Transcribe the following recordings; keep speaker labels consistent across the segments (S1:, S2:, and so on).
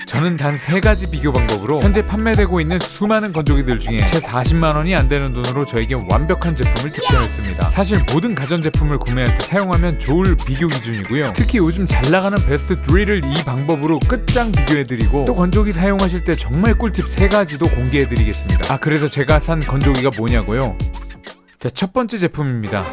S1: 저는 단 3가지 비교 방법으로 현재 판매되고 있는 수많은 건조기들 중에 채 40만원이 안되는 돈으로 저에게 완벽한 제품을 득템했습니다. 사실 모든 가전제품을 구매할 때 사용하면 좋을 비교 기준이고요. 특히 요즘 잘나가는 베스트 3를 이 방법으로 끝장 비교해드리고 또 건조기 사용하실 때 정말 꿀팁 3가지도 공개해드리겠습니다. 그래서 제가 산 건조기가 뭐냐고요? 자, 첫 번째 제품입니다.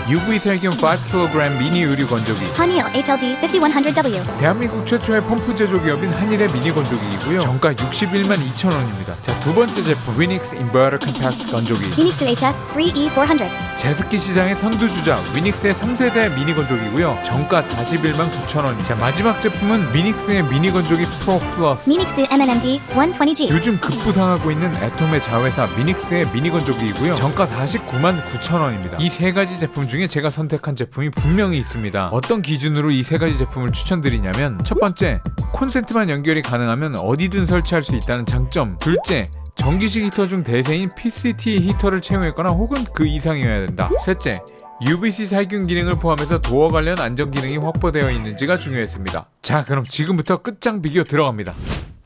S1: UV 살균 5kg 미니 의류 건조기.
S2: Haniel HLD 5100W.
S1: 대한민국 최초의 펌프 제조 기업인 한일의 미니 건조기이고요. 정가 61만 2천원입니다. 자, 두 번째 제품 위닉스 인버터 컴팩트 건조기.
S2: Phoenix HS 3E400.
S1: 제습기 시장의 선두주자 위닉스의 3세대 미니 건조기고요. 정가 41만 9천원. 자, 마지막 제품은 위닉스의 미니 건조기 프로 플러스.
S2: Minix MNMD 120G.
S1: 요즘 급부상하고 있는 애톰의 자회사 미닉스의 미니 건조기이고요. 정가 49만 9천원입니다. 이 3가지 제품 중에 제가 선택한 제품이 분명히 있습니다. 어떤 기준으로 이 3가지 제품을 추천드리냐면, 첫 번째, 콘센트만 연결이 가능하면 어디든 설치할 수 있다는 장점. 둘째, 전기식 히터 중 대세인 PCT 히터를 채용했거나 혹은 그 이상이어야 된다. 셋째, UVC 살균 기능을 포함해서 도어 관련 안전 기능이 확보되어 있는지가 중요했습니다. 자, 그럼 지금부터 끝장 비교 들어갑니다.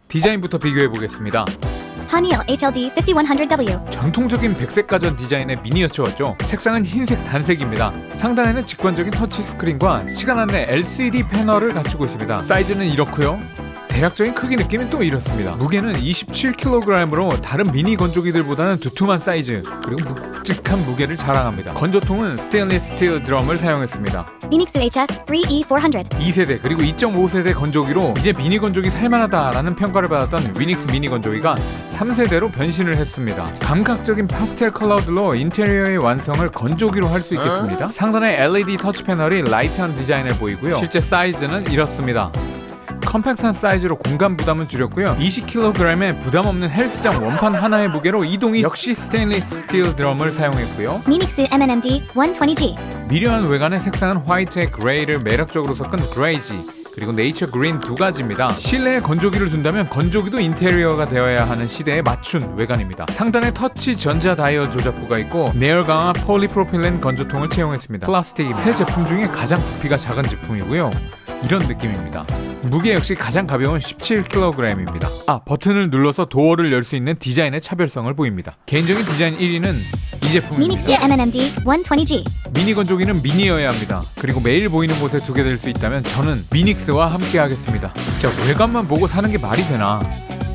S1: 디자인부터 비교해 보겠습니다.
S2: Haniel HLD 5100W.
S1: 전통적인 백색 가전 디자인의 미니어처였죠. 색상은 흰색 단색입니다. 상단에는 직관적인 터치 스크린과 시간 안내 LCD 패널을 갖추고 있습니다. 사이즈는 이렇고요. 대략적인 크기 느낌은 또 이렇습니다. 무게는 27kg으로 다른 미니 건조기들보다는 두툼한 사이즈, 그리고 묵직한 무게를 자랑합니다. 건조통은 스테인리스 스틸 드럼을 사용했습니다.
S2: Phoenix HS 3E400.
S1: 2세대 그리고 2.5세대 건조기로 이제 미니 건조기 살만하다라는 평가를 받았던 위닉스 미니 건조기가 3세대로 변신을 했습니다. 감각적인 파스텔 컬러들로 인테리어의 완성을 건조기로 할 수 있겠습니다. 상단에 LED 터치 패널이 라이트한 디자인을 보이고요. 실제 사이즈는 이렇습니다. 컴팩트한 사이즈로 공간 부담은 줄였고요. 20kg의 부담 없는 헬스장 원판 하나의 무게로 이동이 역시 스테인리스 스틸 드럼을 사용했고요.
S2: Minix MNMD 120G.
S1: 미려한 외관의 색상은 화이트에 그레이를 매력적으로 섞은 그레이지, 그리고 네이처 그린 2가지입니다. 실내에 건조기를 둔다면 건조기도 인테리어가 되어야 하는 시대에 맞춘 외관입니다. 상단에 터치 전자 다이얼 조작부가 있고 내열 강화 폴리프로필렌 건조통을 채용했습니다. 플라스틱입니다. 새 제품 중에 가장 부피가 작은 제품이고요. 이런 느낌입니다. 무게 역시 가장 가벼운 17kg입니다. 버튼을 눌러서 도어를 열 수 있는 디자인의 차별성을 보입니다. 개인적인 디자인 1위는 이
S2: Minix
S1: 제품입니다.
S2: MNMD 120G.
S1: 미니 건조기는 미니여야 합니다. 그리고 매일 보이는 곳에 두게 될 수 있다면 저는 미닉스와 함께 하겠습니다. 자, 외관만 보고 사는 게 말이 되나?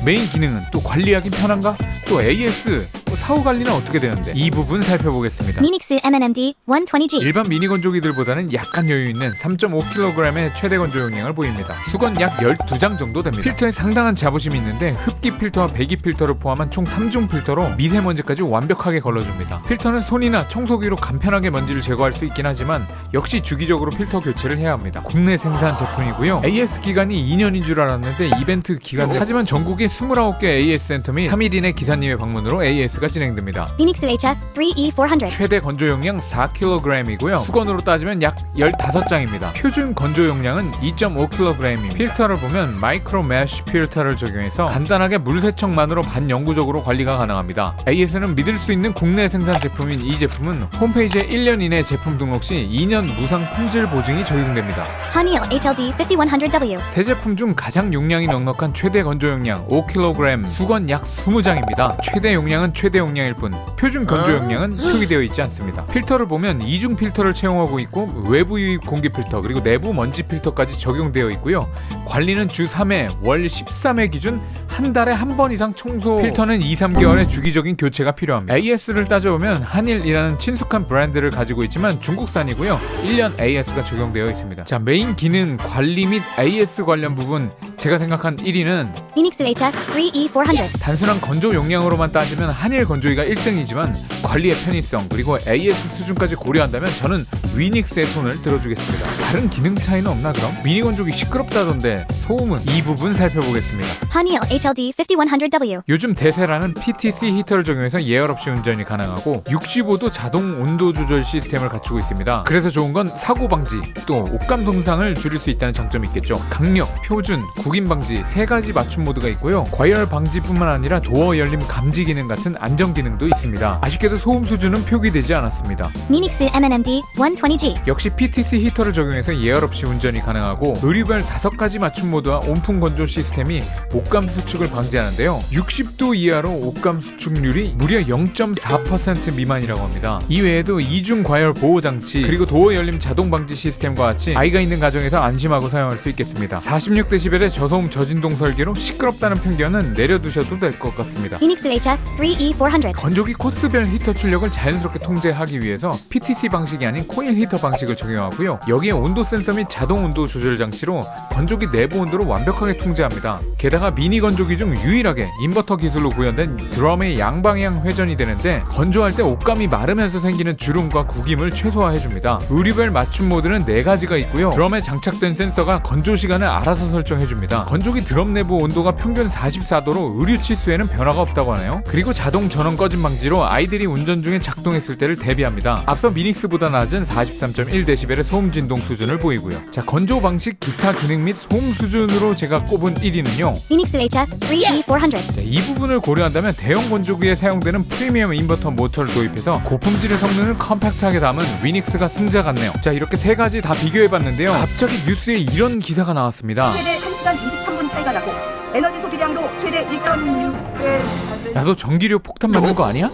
S1: 메인 기능은 또 관리하기 편한가? 또 AS, 사후 관리는 어떻게 되는데? 이 부분 살펴보겠습니다.
S2: Minix MNMD 120G.
S1: 일반 미니 건조기들보다는 약간 여유 있는 3.5kg의 최대 건조 용량을 보입니다. 수건 약 12장 정도 됩니다. 필터에 상당한 자부심이 있는데 흡기 필터와 배기 필터를 포함한 총 3중 필터로 미세먼지까지 완벽하게 걸러줍니다. 필터는 손이나 청소기로 간편하게 먼지를 제거할 수 있긴 하지만 역시 주기적으로 필터 교체를 해야 합니다. 국내 생산 제품이고요. AS 기간이 2년인 줄 알았는데 이벤트 기간 하지만 전국에 29개 AS 센터 및 3일 이내 기사님의 방문으로 AS가 진행됩니다.
S2: Phoenix HS 3E400.
S1: 최대 건조 용량 4kg이고요. 수건으로 따지면 약 15장입니다. 표준 건조 용량은 2.5kg입니다. 필터를 보면 마이크로 메쉬 필터를 적용해서 간단하게 물 세척만으로 반영구적으로 관리가 가능합니다. AS는 믿을 수 있는 국내 생산 제품인 이 제품은 홈페이지에 1년 이내 제품 등록 시 2년 무상 품질 보증이 적용됩니다.
S2: Haniel HLD 5100W.
S1: 새 제품 중 가장 용량이 넉넉한 최대 건조 용량 5kg, 수건 약 20장입니다. 최대 용량은 최대 용량일 뿐 표준 건조 용량은 표기되어 있지 않습니다. 필터를 보면 이중 필터를 채용하고 있고 외부 유입 공기 필터 그리고 내부 먼지 필터까지 적용되어 있고요. 관리는 주 3회, 월 13회 기준 한 달에 한 번 이상 청소. 필터는 2-3개월의 주기적인 교체가 필요합니다. AS를 따져보면 한일이라는 친숙한 브랜드를 가지고 있지만 중국산이고요. 1년 AS가 적용되어 있습니다. 자, 메인 기능, 관리 및 AS 관련 부분 제가 생각한 1위는
S2: Phoenix HS 3E400.
S1: 단순한 건조 용량으로만 따지면 한일 건조기가 1등이지만 관리의 편의성 그리고 AS 수준까지 고려한다면 저는 위닉스의 손을 들어주겠습니다. 다른 기능 차이는 없나 그럼? 미니 건조기 시끄럽다던데 소음은? 이 부분 살펴보겠습니다.
S2: Haniel HLD 5100W.
S1: 요즘 대세라는 PTC 히터를 적용해서 예열 없이 운전이 가능하고 65도 자동 온도 조절 시스템을 갖추고 있습니다. 그래서 좋은 건 사고 방지, 또 옷감 동상을 줄일 수 있다는 장점이 있겠죠. 강력, 표준, 국인 방지 3가지 맞춤 모드가 있고요. 과열 방지뿐만 아니라 도어 열림 감지 기능 같은 안전 기능도 있습니다. 아쉽게도 소음 수준은 표기되지 않았습니다.
S2: Minix MNMD 120 120G.
S1: 역시 PTC 히터를 적용해서 예열 없이 운전이 가능하고 의류별 5가지 맞춤 모드와 온풍 건조 시스템이 옷감 수축을 방지하는데요. 60도 이하로 옷감 수축률이 무려 0.4% 미만이라고 합니다. 이외에도 이중 과열 보호 장치 그리고 도어 열림 자동 방지 시스템과 같이 아이가 있는 가정에서 안심하고 사용할 수 있겠습니다. 46dB의 저소음 저진동 설계로 시끄럽다는 편견은 내려두셔도 될 것 같습니다.
S2: Phoenix HS3E400.
S1: 건조기 코스별 히터 출력을 자연스럽게 통제하기 위해서 PTC 방식이 아닌 코일 히터 방식을 적용하고요. 여기에 온도 센서 및 자동 온도 조절 장치로 건조기 내부 온도를 완벽하게 통제합니다. 게다가 미니 건조기 중 유일하게 인버터 기술로 구현된 드럼의 양방향 회전이 되는데 건조할 때 옷감이 마르면서 생기는 주름과 구김을 최소화해줍니다. 의류별 맞춤 모드는 4가지가 있고요. 드럼에 장착된 센서가 건조 시간을 알아서 설정해줍니다. 건조기 드럼 내부 온도가 평균 44도로 의류 치수에는 변화가 없다고 하네요. 그리고 자동 전원 꺼짐 방지로 아이들이 운전 중에 작동했을 때를 대비합니다. 앞서 미닉스보다 낮은 43.1dB의 소음 진동 수준을 보이고요. 자, 건조 방식, 기타 기능 및 소음 수준으로 제가 꼽은 1위는요.
S2: Phoenix HS3E400.
S1: 자, 이 부분을 고려한다면 대형 건조기에 사용되는 프리미엄 인버터 모터를 도입해서 고품질의 성능을 컴팩트하게 담은 위닉스가 승자 같네요. 자, 이렇게 3가지 다 비교해봤는데요. 갑자기 뉴스에 이런 기사가 나왔습니다.
S3: 최대 1시간 23분 차이가 나고 에너지 소비량도 최대 1.6배.
S1: 나도 전기료 폭탄 맞는 거 아니야?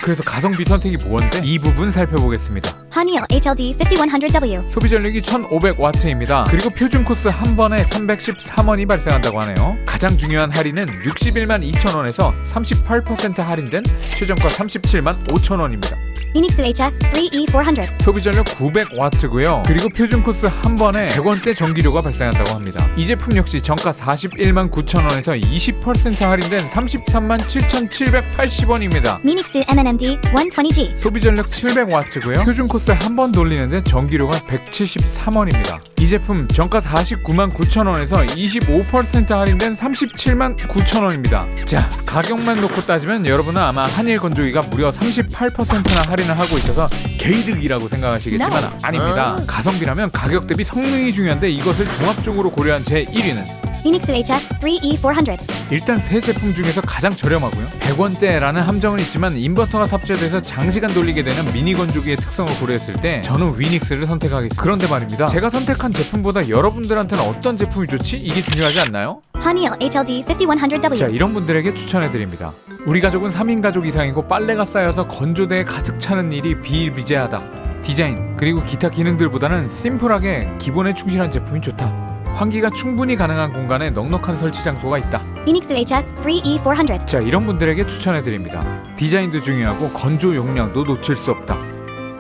S1: 그래서 가성비 선택이 뭔데? 이 부분 살펴보겠습니다.
S2: Honeywell HLD5100W.
S1: 소비 전력이 1500W입니다. 그리고 표준 코스 한 번에 313원이 발생한다고 하네요. 가장 중요한 할인은 61만 2천원에서 38% 할인된 최저가 37만 5천원입니다.
S2: Phoenix HS3E400.
S1: 소비 전력 900W고요. 그리고 표준 코스 한 번에 100원대 전기료가 발생한다고 합니다. 이 제품 역시 정가 41만 9천원에서 20% 할인된 33만 7,780원입니다.
S2: Phoenix MNMD 120G.
S1: 소비 전력 700W고요. 표준 코스 한 번 돌리는데 전기료가 173원입니다. 이 제품 정가 49만 9천원에서 25% 할인된 37만 9천원입니다. 자, 가격만 놓고 따지면 여러분은 아마 한일 건조기가 무려 38%나 할인을 하고 있어서 개이득이라고 생각하시겠지만 아닙니다. 가성비라면 가격 대비 성능이 중요한데 이것을 종합적으로 고려한 제 1위는
S2: Phoenix HS3E400.
S1: 일단 세 제품 중에서 가장 저렴하고요. 100원대라는 함정은 있지만 인버터가 탑재돼서 장시간 돌리게 되는 미니 건조기의 특성을 고려했을 때 저는 위닉스를 선택하겠습니다. 그런데 말입니다. 제가 선택한 제품보다 여러분들한테는 어떤 제품이 좋지? 이게 중요하지 않나요?
S2: Honeywell HLD5100W.
S1: 자, 이런 분들에게 추천해드립니다. 우리 가족은 3인 가족 이상이고 빨래가 쌓여서 건조대에 가득 차는 일이 비일비재하다. 디자인 그리고 기타 기능들보다는 심플하게 기본에 충실한 제품이 좋다. 환기가 충분히 가능한 공간에 넉넉한 설치 장소가 있다.
S2: Phoenix HS3E400.
S1: 자, 이런 분들에게 추천해드립니다. 디자인도 중요하고 건조 용량도 놓칠 수 없다.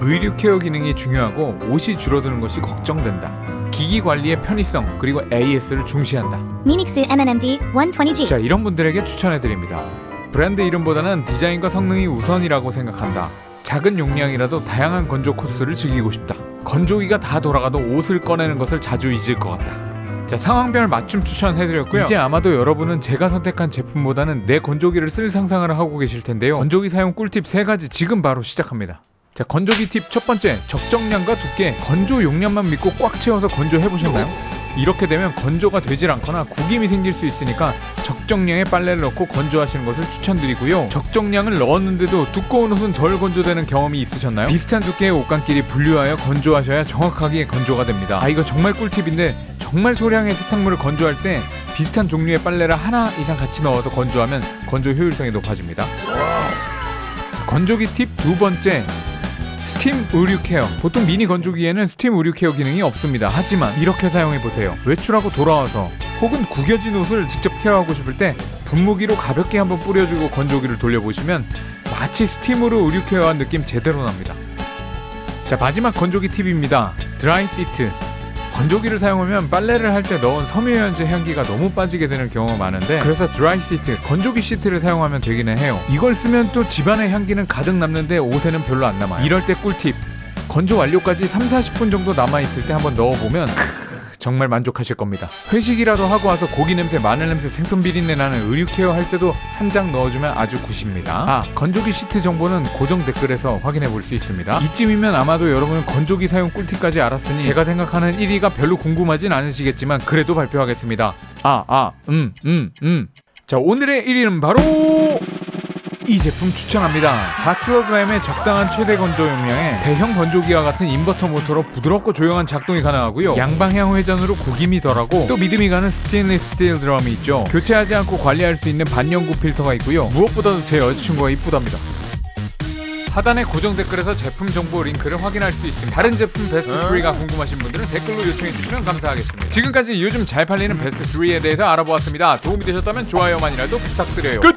S1: 의류 케어 기능이 중요하고 옷이 줄어드는 것이 걱정된다. 기기 관리의 편의성 그리고 AS를 중시한다.
S2: Phoenix MNMD 120G.
S1: 자, 이런 분들에게 추천해드립니다. 브랜드 이름보다는 디자인과 성능이 우선이라고 생각한다. 작은 용량이라도 다양한 건조 코스를 즐기고 싶다. 건조기가 다 돌아가도 옷을 꺼내는 것을 자주 잊을 것 같다. 자, 상황별 맞춤 추천해드렸고요. 이제 아마도 여러분은 제가 선택한 제품보다는 내 건조기를 쓸 상상을 하고 계실 텐데요. 건조기 사용 꿀팁 3가지 지금 바로 시작합니다. 자, 건조기 팁 첫 번째, 적정량과 두께, 건조 용량만 믿고 꽉 채워서 건조해보셨나요? 이렇게 되면 건조가 되질 않거나 구김이 생길 수 있으니까 적정량의 빨래를 넣고 건조하시는 것을 추천드리고요. 적정량을 넣었는데도 두꺼운 옷은 덜 건조되는 경험이 있으셨나요? 비슷한 두께의 옷감끼리 분류하여 건조하셔야 정확하게 건조가 됩니다. 이거 정말 꿀팁인데 정말 소량의 세탁물을 건조할 때 비슷한 종류의 빨래를 하나 이상 같이 넣어서 건조하면 건조 효율성이 높아집니다. 자, 건조기 팁 두 번째, 스팀 의류 케어. 보통 미니 건조기에는 스팀 의류 케어 기능이 없습니다. 하지만 이렇게 사용해보세요. 외출하고 돌아와서 혹은 구겨진 옷을 직접 케어하고 싶을 때 분무기로 가볍게 한번 뿌려주고 건조기를 돌려보시면 마치 스팀으로 의류 케어한 느낌 제대로 납니다. 자, 마지막 건조기 팁입니다. 드라이 시트. 건조기를 사용하면 빨래를 할 때 넣은 섬유유연제 향기가 너무 빠지게 되는 경우가 많은데 그래서 드라이 시트, 건조기 시트를 사용하면 되기는 해요. 이걸 쓰면 또 집안의 향기는 가득 남는데 옷에는 별로 안 남아요. 이럴 때 꿀팁, 건조 완료까지 3-40분 정도 남아있을 때 한번 넣어보면 정말 만족하실 겁니다. 회식이라도 하고 와서 고기 냄새, 마늘 냄새, 생선 비린내 나는 의류 케어 할 때도 한 장 넣어주면 아주 굿입니다. 건조기 시트 정보는 고정 댓글에서 확인해 볼 수 있습니다. 이쯤이면 아마도 여러분은 건조기 사용 꿀팁까지 알았으니 제가 생각하는 1위가 별로 궁금하진 않으시겠지만 그래도 발표하겠습니다. 자, 오늘의 1위는 바로 이 제품 추천합니다. 4kg의 적당한 최대 건조 용량에 대형 건조기와 같은 인버터 모터로 부드럽고 조용한 작동이 가능하고요. 양방향 회전으로 구김이 덜하고 또 믿음이 가는 스테인리스 스틸 드럼이 있죠. 교체하지 않고 관리할 수 있는 반영구 필터가 있고요. 무엇보다도 제 여자친구가 이쁘답니다. 하단의 고정 댓글에서 제품 정보 링크를 확인할 수 있습니다. 다른 제품 베스트 3가 궁금하신 분들은 댓글로 요청해 주시면 감사하겠습니다. 지금까지 요즘 잘 팔리는 베스트 3에 대해서 알아보았습니다. 도움이 되셨다면 좋아요만이라도 부탁드려요. 끝!